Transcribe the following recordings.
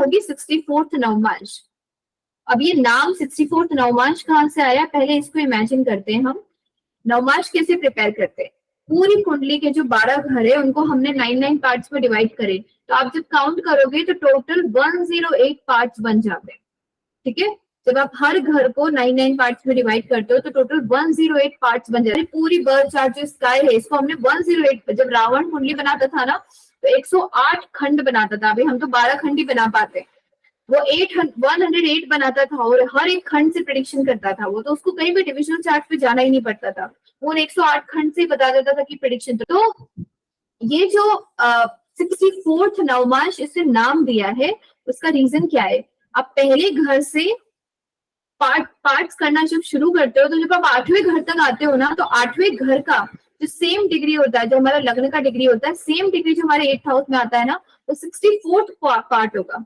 होगी 64th नवमांश। अब ये नाम 64th नवमांश कहाँ से आया, पहले इसको इमेजिन करते हैं हम। नवमांश कैसे प्रिपेयर करते हैं, पूरी कुंडली के जो 12 घर है उनको हमने 9 पार्ट्स में डिवाइड करे, तो आप जब काउंट करोगे तो टोटल 108 पार्ट्स बन जाते हैं। ठीक है, जब आप हर घर को 9 पार्ट्स में डिवाइड करते हो तो टोटल 108 पार्ट्स बन जाते हैं। पूरी बर्थ चार्ट जो स्काई है इसको हमने 108, जब रावण कुंडली बनाता था ना तो 108 खंड बनाता था, अभी हम तो 12 खंड ही बना पाते, वो 108 बनाता था और हर एक खंड से प्रेडिक्शन करता था वो, तो उसको कहीं भी डिविजनल चार्ट पे जाना ही नहीं पड़ता था, वो 108 खंड से बता देता था कि प्रेडिक्शन। तो ये जो 64th नवमांश इसे नाम दिया है उसका रीजन क्या है, आप पहले घर से पार्ट्स करना जब शुरू करते हो तो जब आप 8वें घर तक आते हो ना, तो 8वें घर का जो सेम डिग्री होता है, जो हमारा लग्न का डिग्री होता है, सेम डिग्री जो हमारे 8th हाउस में आता है ना, वो 64th पार्ट होगा।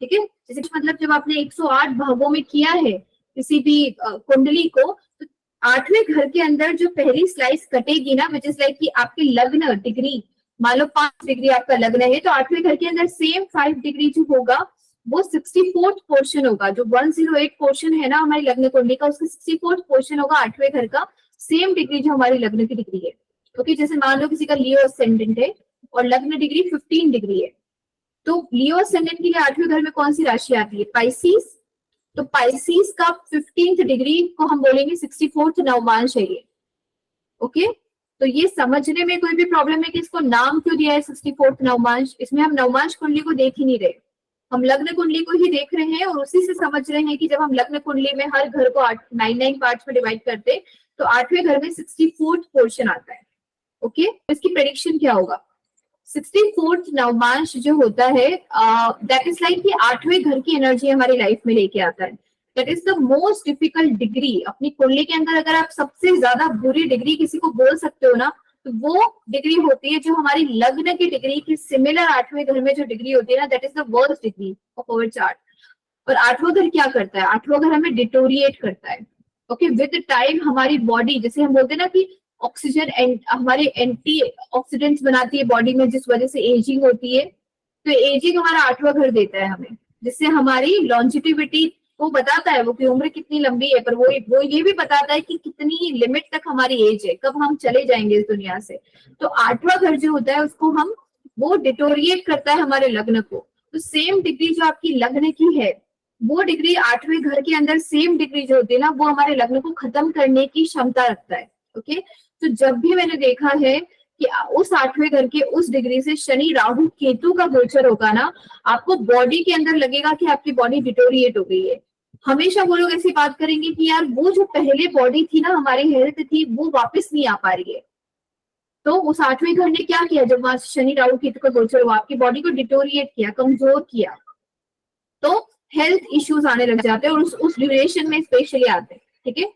ठीक है, जैसे मतलब जब आपने 108 भागों में किया है किसी भी कुंडली को, तो 8वें घर के अंदर जो पहली स्लाइस कटेगी ना, विच इज लाइक कि आपकी लग्न डिग्री, मान लो 5 डिग्री आपका लग्न है, तो 8वें घर के अंदर सेम 5 डिग्री जो होगा वो 64th पोर्शन होगा। जो 108 पोर्शन है ना हमारी लग्न कुंडली का, उसका 64th पोर्शन होगा 8वें घर का, सेम डिग्री जो हमारी लग्न की डिग्री है। ओके, जैसे मान लो किसी का लियो असेंडेंट है और लग्न डिग्री 15 डिग्री है, तो लियो असेंडेंट के लिए 8वें घर में कौन सी राशि आती है, पाइसिस, तो पाइसिस का 15th डिग्री को हम बोलेंगे 64th नवमांश है ये। ओके, तो ये समझने में कोई भी प्रॉब्लम है कि इसको नाम क्यों दिया है 64th नवमांश, इसमें हम नवमांश कुंडली को देख ही नहीं रहे, हम लग्न कुंडली को ही देख रहे हैं और उसी से समझ रहे हैं कि जब हम लग्न कुंडली में हर घर को 9 पार्ट्स में डिवाइड करते तो 8वें घर में 64th पोर्शन आता है। ओके, इसकी प्रेडिक्शन क्या होगा, 64th नवमांश जो होता है दैट इज लाइक कि 8वें घर की एनर्जी हमारी लाइफ में लेके आता है। That is the most difficult degree अपनी कुंडली के अंदर। अगर आप सबसे ज्यादा बुरी डिग्री किसी को बोल सकते हो ना, तो वो डिग्री होती है जो हमारी लग्न की डिग्री की सिमिलर 8वें घर में जो डिग्री होती है ना, that is the worst degree of our chart. और 8वां घर क्या करता है, 8वां घर हमें डिटोरिएट करता है। ओके, विद टाइम हमारी बॉडी, जैसे हम बोलते हैं ना कि ऑक्सीजन हमारे एंटी ऑक्सीडेंट्स बनाती है बॉडी में, जिस वजह से एजिंग होती है, तो एजिंग हमारा 8वां घर देता है हमें, जिससे हमारी लॉन्जिटिविटी वो बताता है, वो की उम्र कितनी लंबी है, पर वो ये भी बताता है कि कितनी लिमिट तक हमारी एज है, कब हम चले जाएंगे इस दुनिया से। तो 8वां घर जो होता है उसको हम वो डिटोरिएट करता है हमारे लग्न को। तो सेम डिग्री जो आपकी लग्न की है वो डिग्री 8वें घर के अंदर सेम डिग्री जो होती है ना, वो हमारे लग्न को खत्म करने की क्षमता रखता है। ओके, तो जब भी मैंने देखा है कि उस 8वें घर के उस डिग्री से शनि राहु केतु का गोचर होगा ना, आपको बॉडी के अंदर लगेगा कि आपकी बॉडी डिटोरिएट हो गई है। हमेशा वो लोग ऐसी बात करेंगे कि यार वो जो पहले बॉडी थी ना, हमारी हेल्थ थी, वो वापस नहीं आ पा रही है। तो उस 8वें घर ने क्या किया, जब वहां शनि राहु केतु का गोचर हुआ, आपकी बॉडी को डिटोरिएट किया, कमजोर किया, तो हेल्थ इश्यूज आने लग जाते हैं और उस ड्यूरेशन में स्पेशली आते हैं। ठीक है,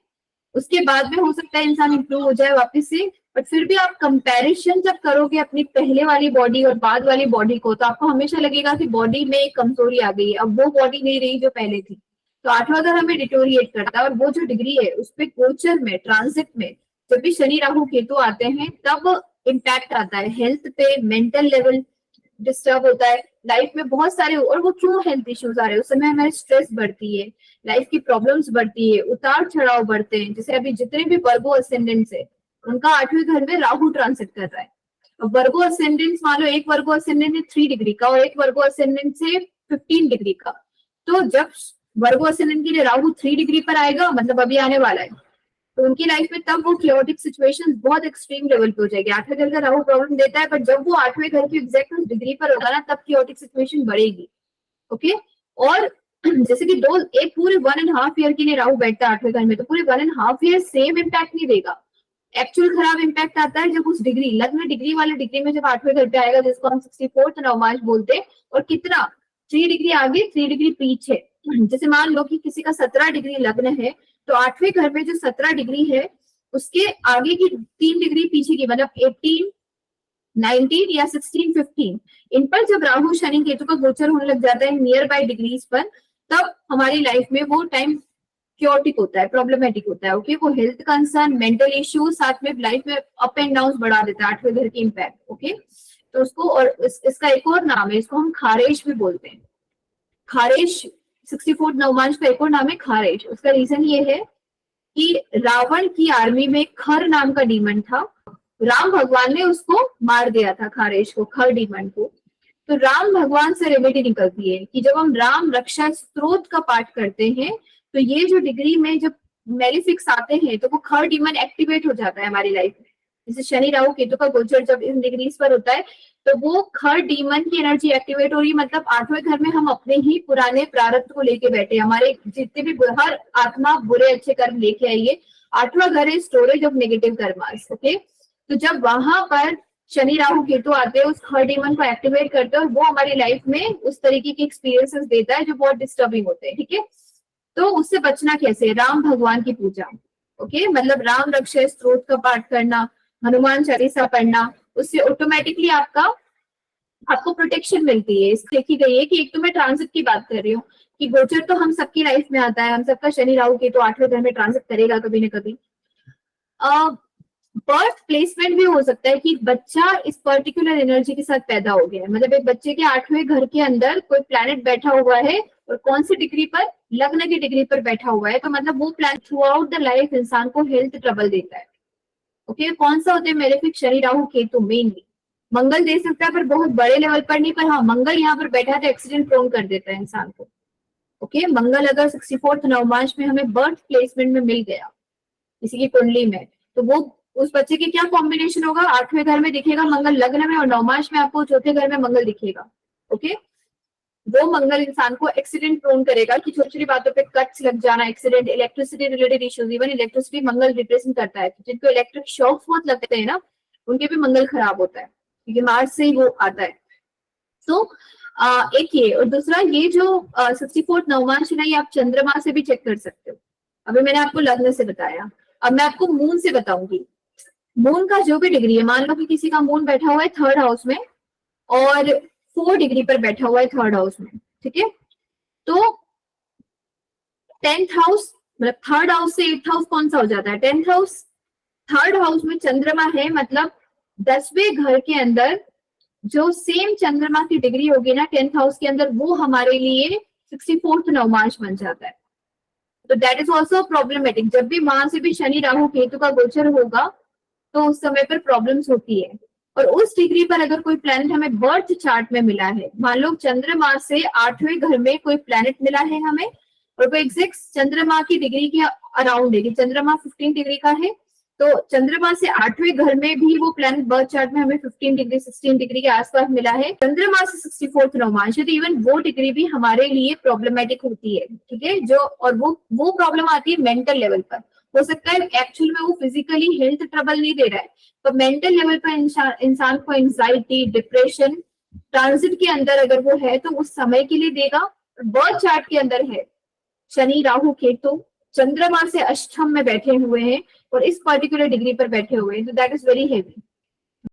उसके बाद में हो सकता है इंसान इंप्रूव हो जाए वापस से, बट फिर भी आप कंपैरिजन जब करोगे अपनी पहले वाली बॉडी और बाद वाली बॉडी को, तो आपको हमेशा लगेगा कि बॉडी में एक कमजोरी आ गई है, अब वो बॉडी नहीं रही जो पहले थी। तो 8वां घर हमें डिटोरिएट करता है, और वो जो डिग्री है उस पर गोचर में, ट्रांजिट में जब भी शनि राहु केतु आते हैं तब इम्पैक्ट आता है हेल्थ पे, मेंटल लेवल डिस्टर्ब होता है लाइफ में बहुत सारे। और वो क्यों हेल्थ इश्यूज आ रहे हैं, उस समय हमारी स्ट्रेस बढ़ती है, लाइफ की प्रॉब्लम्स बढ़ती है, उतार चढ़ाव बढ़ते हैं। जैसे अभी जितने भी वर्गो असेंडेंट्स है उनका 8वें घर में राहु ट्रांसिट कर रहा है। वर्गो असेंडेंट्स मान लो एक वर्गो असेंडेंट है 3 डिग्री का और एक वर्गो असेंडेंट है 15 डिग्री का, तो जब वर्गो असेंडेंट के लिए राहु 3 डिग्री पर आएगा, मतलब अभी आने वाला है, तो उनकी लाइफ में तब वो क्योटिक सिचुएशन बहुत एक्सट्रीम लेवल पे हो जाएगी। 8वें घर का राहु प्रॉब्लम देता है, पर जब वो 8वें घर की एग्जैक्ट उस डिग्री पर होगा ना, तब क्योटिक सिचुएशन बढ़ेगी। ओके, और जैसे कि एक पूरे 1.5 ईयर के लिए राहु बैठता है 8वें घर में, तो पूरे 1.5 ईयर सेम इम्पैक्ट नहीं देगा। एक्चुअल खराब इम्पैक्ट आता है जब उस डिग्री, लग्न डिग्री वाले डिग्री में जब 8वें घर पे आएगा, जिसको हम 64th नवमांश बोलते हैं, और कितना 3 डिग्री आगे 3 डिग्री पीछे। जैसे मान लो कि किसी का 17 डिग्री लग्न है, तो 8वें घर में जो 17 डिग्री है उसके आगे की 3 डिग्री पीछे की, मतलब 18, 19 या 16, 15, इन पर जब राहु शनि केतु का गोचर होने लग जाता है नियर बाय डिग्रीज पर, तब हमारी लाइफ में वो टाइम क्योटिक होता है, प्रॉब्लमेटिक होता है। ओके, वो हेल्थ कंसर्न, मेंटल इश्यूज, साथ में लाइफ में अप एंड डाउन बढ़ा देता है 8वें घर की इम्पैक्ट। ओके, तो उसको, और इसका एक और नाम है, इसको हम खारेश भी बोलते हैं। खारेश 64 नवमांश का एक और नाम है खारेश। उसका रीजन ये है कि रावण की आर्मी में खर नाम का डीमन था, राम भगवान ने उसको मार दिया था, खारेश को, खर डीमन को। तो राम भगवान से रेमेडी निकलती है कि जब हम राम रक्षा स्तोत्र का पाठ करते हैं तो ये जो डिग्री में जब मेलिफिक्स आते हैं तो वो खर डीमन एक्टिवेट हो जाता है हमारी लाइफ में। जैसे शनि राहु केतु का गोचर जब इन डिग्रीज पर होता है तो वो खर डीमन की एनर्जी एक्टिवेट हो रही है, मतलब आठवें घर में हम अपने ही पुराने प्रारब्ध को लेके बैठे, हमारे जितने भी हर आत्मा बुरे अच्छे कर्म लेके आई है। आठवां घर है storage of negative karmas. Okay, तो जब वहां पर शनि राहु केतु आते हैं उस खर डीमन को एक्टिवेट करते हैं और वो हमारी लाइफ में उस तरीके के एक्सपीरियंसेस देता है जो बहुत डिस्टर्बिंग होते हैं। ठीक है, तो उससे बचना कैसे? राम भगवान की पूजा। ओके, मतलब राम रक्षा स्तोत्र का पाठ करना, हनुमान चालीसा पढ़ना, उससे ऑटोमेटिकली आपको प्रोटेक्शन मिलती है। देखी गई है कि एक तो मैं ट्रांजिट की बात कर रही हूँ कि गोचर तो हम सबकी लाइफ में आता है, हम सबका शनि राहु केतु आठवें घर में ट्रांजिट करेगा कभी ना कभी। बर्थ प्लेसमेंट भी हो सकता है कि बच्चा इस पर्टिकुलर एनर्जी के साथ पैदा हो गया है, मतलब एक बच्चे के आठवें घर के अंदर कोई प्लैनेट बैठा हुआ है और कौन सी डिग्री पर? लग्न की डिग्री पर बैठा हुआ है, तो मतलब वो planet through out the life इंसान को हेल्थ ट्रबल देता है। ओके, कौन सा होता है? Malefic Shani Rahu Ketu mainly. मंगल दे सकता है पर बहुत बड़े लेवल पर नहीं, पर हाँ मंगल यहाँ पर बैठा है तो एक्सीडेंट प्रोन कर देता है इंसान को। ओके, मंगल अगर 64th नवमांश में हमें बर्थ प्लेसमेंट में मिल गया किसी की कुंडली में, तो वो उस बच्चे के क्या कॉम्बिनेशन होगा? आठवें घर में दिखेगा मंगल लग्न में और नवमांश में आपको चौथे घर में मंगल दिखेगा। ओके, वो मंगल इंसान को एक्सीडेंट प्रोन करेगा कि छोटी छोटी बातों पे कट्स लग जाना, accident, electricity related issues. Even electricity Mangal represent करता है, जिनको इलेक्ट्रिक शॉक्स बहुत लगते हैं ना, उनके भी मंगल खराब होता है क्योंकि मार्स से ही वो आता है। तो एक ये, और दूसरा ये जो 64th नवमांश है ना, ये आप चंद्रमा से भी चेक कर सकते हो। अभी मैंने आपको लग्न से बताया, अब मैं आपको मून से बताऊंगी। मून का जो भी डिग्री है, मान लो कि किसी का मून बैठा हुआ है 3rd हाउस में और 4 डिग्री पर बैठा हुआ है 3rd हाउस में, ठीक है, तो 10th हाउस मतलब 3rd हाउस से 8th हाउस कौन सा हो जाता है? 10th house. 3rd हाउस में चंद्रमा है, मतलब 10वें घर के अंदर जो सेम चंद्रमा की डिग्री होगी ना 10th हाउस के अंदर, वो हमारे लिए 64th नवमांश बन जाता है। तो दैट इज ऑल्सो प्रॉब्लमेटिक। जब भी वहां से भी शनि राहु केतु का गोचर होगा तो उस समय पर प्रॉब्लम्स होती है। और उस डिग्री पर अगर कोई प्लैनेट हमें बर्थ चार्ट में मिला है, मान लो चंद्रमा से 8वें घर में कोई प्लैनेट मिला है हमें और वो एग्जैक्ट चंद्रमा की डिग्री के अराउंड है, कि चंद्रमा 15 डिग्री का है, तो चंद्रमा से 8वें घर में भी वो प्लैनेट बर्थ चार्ट में हमें 15 डिग्री 16 डिग्री के आसपास मिला है, चंद्रमा से 64th नवमांश है, तो इवन वो डिग्री भी हमारे लिए प्रॉब्लमेटिक होती है। ठीक है, जो और वो प्रॉब्लम आती है मेंटल लेवल पर। हो सकता है एक्चुअल में वो फिजिकली हेल्थ ट्रबल नहीं दे रहा है, पर मेंटल लेवल पर इंसान को एंजाइटी, डिप्रेशन ट्रांजिट के अंदर अगर वो है तो उस समय के लिए देगा। बर्थ चार्ट के अंदर है शनि राहु केतु चंद्रमा से अष्टम में बैठे हुए हैं और इस पर्टिकुलर डिग्री पर बैठे हुए हैं, तो दैट इज वेरी हेवी।